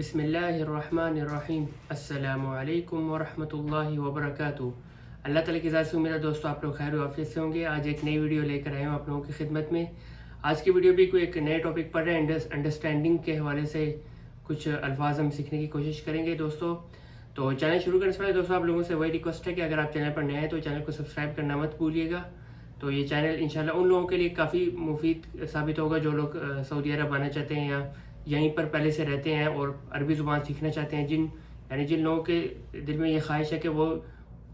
بسم اللہ الرحمن الرحیم السلام علیکم ورحمۃ اللہ وبرکاتہ۔ اللہ تعالیٰ کی ذات سے امید ہے دوستو آپ لوگ خیر و عافیت سے ہوں گے۔ آج ایک نئی ویڈیو لے کر آئے ہوں آپ لوگوں کی خدمت میں۔ آج کی ویڈیو بھی کوئی ایک نئے ٹاپک پر ہے، انڈرسٹینڈنگ کے حوالے سے کچھ الفاظ ہم سیکھنے کی کوشش کریں گے دوستو۔ تو چینل شروع کرنے سے پہلے دوستو آپ لوگوں سے وہی ریکویسٹ ہے کہ اگر آپ چینل پر نئے ہیں تو چینل کو سبسکرائب کرنا مت بھولیے گا۔ تو یہ چینل انشاءاللہ ان لوگوں کے لیے کافی مفید ثابت ہوگا جو لوگ سعودی عرب آنا چاہتے ہیں یا یہیں پر پہلے سے رہتے ہیں اور عربی زبان سیکھنا چاہتے ہیں، جن لوگوں کے دل میں یہ خواہش ہے کہ وہ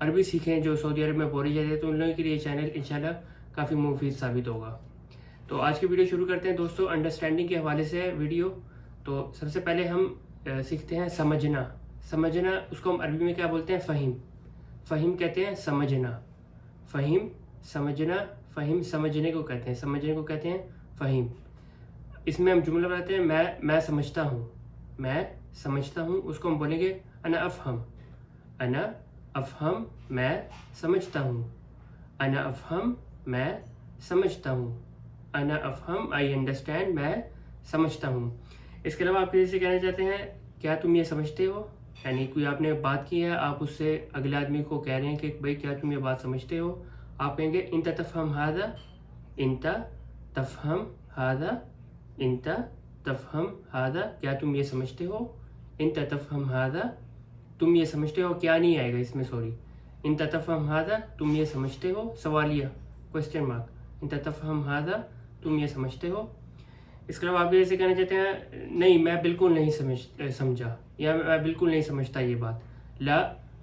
عربی سیکھیں جو سعودی عرب میں بولی جاتی ہے، تو ان لوگوں کے لیے یہ چینل انشاءاللہ کافی مفید ثابت ہوگا۔ تو آج کی ویڈیو شروع کرتے ہیں دوستو، انڈرسٹینڈنگ کے حوالے سے ہے ویڈیو۔ تو سب سے پہلے ہم سیکھتے ہیں سمجھنا، اس کو ہم عربی میں کیا بولتے ہیں؟ فہیم کہتے ہیں سمجھنا، فہیم سمجھنے کو کہتے ہیں فہیم۔ اس میں ہم جملہ بناتے ہیں میں سمجھتا ہوں، اس کو ہم بولیں گے انا افہم، میں سمجھتا ہوں، انا افہم آئی انڈرسٹینڈ، میں سمجھتا ہوں۔ اس کے علاوہ آپ کسی سے کہنا چاہتے ہیں کیا تم یہ سمجھتے ہو، یعنی کوئی آپ نے بات کی ہے، آپ اس سے اگلے آدمی کو کہہ رہے ہیں کہ بھائی کیا تم یہ بات سمجھتے ہو، آپ کہیں گے انت تفہم ہذا، کیا تم یہ سمجھتے ہو، انت تفہم ہذا، تم یہ سمجھتے ہو، کیا نہیں آئے گا اس میں، سوری، انت تفہم ہذا، تم یہ سمجھتے ہو، سوالیہ کوسچن مارک، انت تفہم ہذا، تم یہ سمجھتے ہو۔ اس کے علاوہ آپ ایسے کہنا چاہتے ہیں نہیں میں بالکل نہیں سمجھا، یا میں بالکل نہیں سمجھتا یہ بات، لا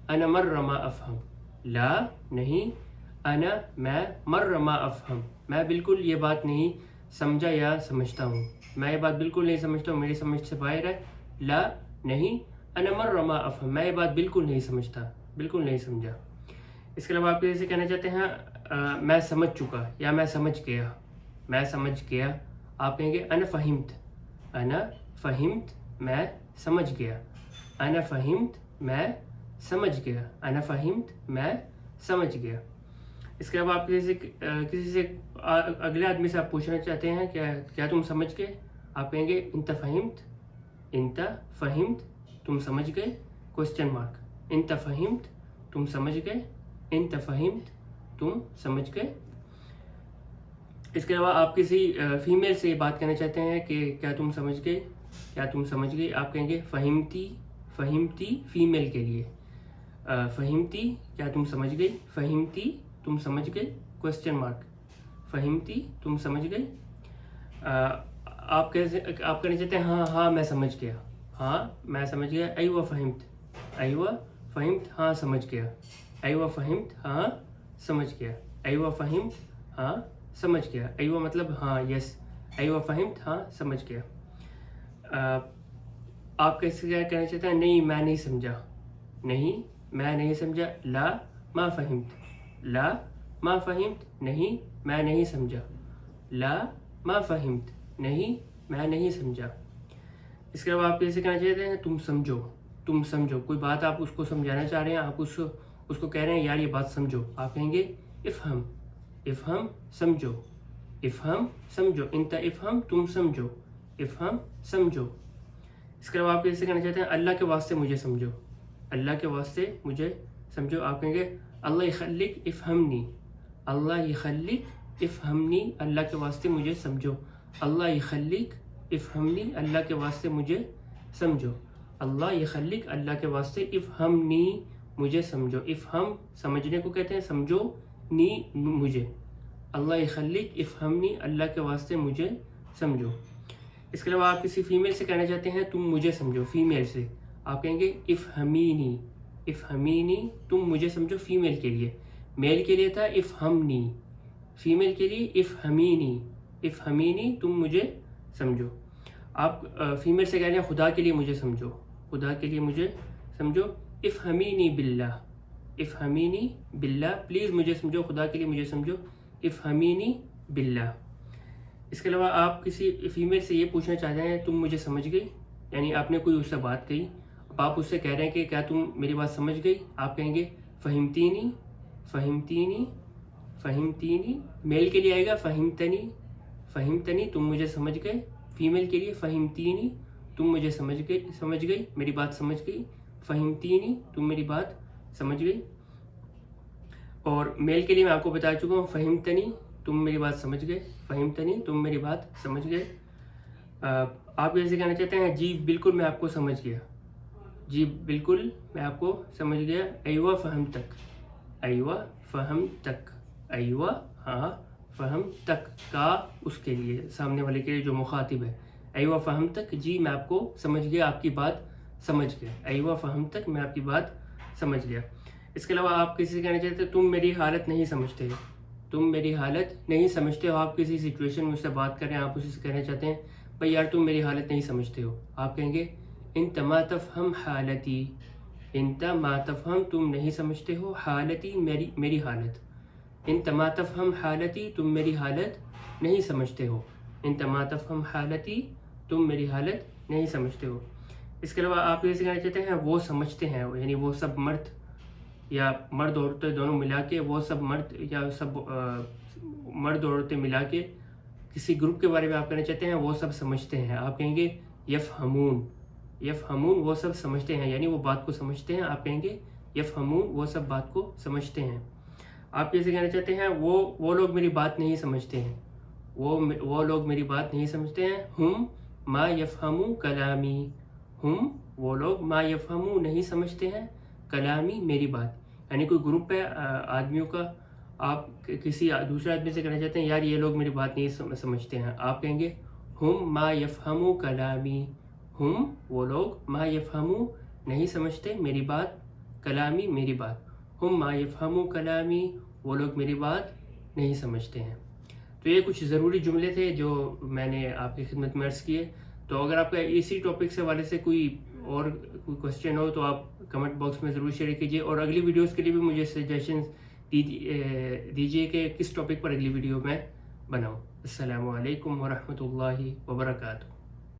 انا مر ما افہم، لا نہیں، انا میں، مر ما افہم میں بالکل یہ بات نہیں سمجھا یا سمجھتا ہوں، میں یہ بات بالکل نہیں سمجھتا ہوں، میری سمجھ سے باہر ہے، لا نہیں، انا مر ما افہم میں یہ بات بالکل نہیں سمجھتا، بالکل نہیں سمجھا۔ اس کے علاوہ آپ جیسے کہنا چاہتے ہیں میں سمجھ چکا یا میں سمجھ گیا، آپ کہیں گے انا فہمت میں سمجھ گیا، انا فہمت میں سمجھ گیا۔ اس کے علاوہ آپ کسی سے اگلے آدمی سے آپ پوچھنا چاہتے ہیں کیا تم سمجھ گئے، آپ کہیں گے انت فہمت تم سمجھ گئے، کوسچن مارک، انت فہمت تم سمجھ گئے۔ اس کے علاوہ آپ کسی فیمیل سے بات کرنا چاہتے ہیں کہ کیا تم سمجھ گئے، آپ کہیں گے فہمتی فیمیل کے لیے، فہمتی کیا تم سمجھ گئی، فہمتی تم سمجھ گئے، کوسچن مارک، فہمتی تم سمجھ گئے۔ آپ کہنا چاہتے ہیں ہاں میں سمجھ گیا، ایوہ فہمت ہاں سمجھ گیا، ایوہ مطلب ہاں، یس، ایوہ فہمت ہاں سمجھ گیا۔ آپ کیسے کہنا چاہتے ہیں نہیں میں نہیں سمجھا، لا ما فہمت نہیں میں نہیں سمجھا، لا ما فہمت نہیں میں نہیں سمجھا۔ اس کے علاوہ آپ کیسے کہنا چاہتے ہیں تم سمجھو، کوئی بات آپ اس کو سمجھانا چاہ رہے ہیں، آپ اس کو کہہ رہے ہیں یار یہ بات سمجھو، آپ کہیں گے افہم سمجھو، انت افہم تم سمجھو، سمجھو۔ اس کے علاوہ آپ کیسے کہنا چاہتے ہیں اللہ کے واسطے مجھے سمجھو، آپ کہیں گے اللہ یخلک افہمنی، اللہ کے واسطے مجھے سمجھو، اللہ یخلک افہمنی، اللہ کے واسطے مجھے سمجھو، اللہ یخلک اللہ کے واسطے افہمنی مجھے سمجھو، افہم سمجھنے کو کہتے ہیں، سمجھو نی مجھے، اللہ یخلک افہمنی اللہ کے واسطے مجھے سمجھو۔ اس کے علاوہ آپ کسی فیمیل سے کہنا چاہتے ہیں تم مجھے سمجھو، فیمیل سے آپ کہیں گے افہمینی تم مجھے سمجھو، فیمیل کے لیے، میل کے لیے تھا افہمنی، فیمیل کے لیے افہمینی تم مجھے سمجھو۔ آپ فیمیل سے کہہ رہے ہیں خدا کے لیے مجھے سمجھو، افہمینی باللہ پلیز مجھے سمجھو، خدا کے لیے مجھے سمجھو، افہمینی باللہ۔ اس کے علاوہ آپ کسی فیمیل سے یہ پوچھنا چاہتے ہیں تم مجھے سمجھ گئی، یعنی آپ نے کوئی اس سے بات کہی، اب آپ اس سے کہہ رہے ہیں کہ کیا تم میری بات سمجھ گئی، آپ کہیں گے فہمتینی، میل کے لیے آئے گا فہمتنی تم مجھے سمجھ گئے، فیمیل کے لیے فہمتینی تم مجھے سمجھ گئی میری بات سمجھ گئی. فہمتینی تم میری بات سمجھ گئی. اور میل کے لیے میں آپ کو بتا چکا ہوں فہمتنی تم میری بات سمجھ گئے. فہمتنی تم میری بات سمجھ گئے. آپ ایسے کہنا چاہتے ہیں جی بالکل میں آپ کو سمجھ گیا. جی بالکل میں آپ کو سمجھ گیا. ایوہ فہمتک. ایوہ فہمتک. ایوہ ہاں فہمتک کا اس کے لیے سامنے والے کے لیے جو مخاطب ہے. ایوہ فہمتک جی میں آپ کو سمجھ گیا آپ کی بات سمجھ گیا. ایوہ فہمتک میں آپ کی بات سمجھ گیا. اس کے علاوہ آپ کسی سے کہنا چاہتے ہیں تم میری حالت نہیں سمجھتے. تم میری حالت نہیں سمجھتے ہو. آپ کسی سچویشن میں اس سے بات کریں آپ اسی سے کہنا چاہتے ہیں بھائی یار تم میری حالت نہیں سمجھتے ہو. آپ کہیں گے انت ما تفہم حالتی. انت ما تفہم تم نہیں سمجھتے ہو. حالتی میری حالت. انت ما تفہم حالتی تم میری حالت نہیں سمجھتے ہو. انت ما تفہم حالتی تم میری حالت نہیں سمجھتے ہو. اس کے علاوہ آپ کسی سے کہنا چاہتے ہیں وہ سمجھتے ہیں. یعنی وہ سب مرد یا مرد عورتیں دونوں ملا کے وہ سب مرد یا سب مرد عورتیں ملا کے کسی گروپ کے بارے میں آپ کہنا چاہتے ہیں وہ سب سمجھتے ہیں. آپ کہیں گے یفہمون. یفہمون وہ سب سمجھتے ہیں یعنی وہ بات کو سمجھتے ہیں. آپ کہیں گے یفہمون وہ سب بات کو سمجھتے ہیں. آپ کیسے کہنا چاہتے ہیں وہ لوگ میری بات نہیں سمجھتے ہیں. وہ لوگ میری بات نہیں سمجھتے ہیں. ہم ما یفہمو کلامی. ہم وہ لوگ ما یفہمو نہیں سمجھتے ہیں کلامی میری بات. یعنی کوئی گروپ ہے آدمیوں کا آپ کسی دوسرے آدمی سے کہنا چاہتے ہیں یار یہ لوگ میری بات نہیں سمجھتے ہیں. آپ کہیں گے ہم ما یفہمو کلامی. ہم وہ لوگ ما یفہمو نہیں سمجھتے میری بات کلامی میری بات. ہم ما یفہمو کلامی وہ لوگ میری بات نہیں سمجھتے ہیں. تو یہ کچھ ضروری جملے تھے جو میں نے آپ کی خدمت میں عرض کیے. تو اگر آپ کا اسی ٹاپک سے حوالے سے کوئی کوشچن ہو تو آپ کمنٹ باکس میں ضرور شیئر کیجیے. اور اگلی ویڈیوز کے لیے بھی مجھے سجیشنز دیجیے کہ کس ٹاپک پر اگلی ویڈیو میں بناؤں. السلام علیکم ورحمۃ اللہ وبرکاتہ.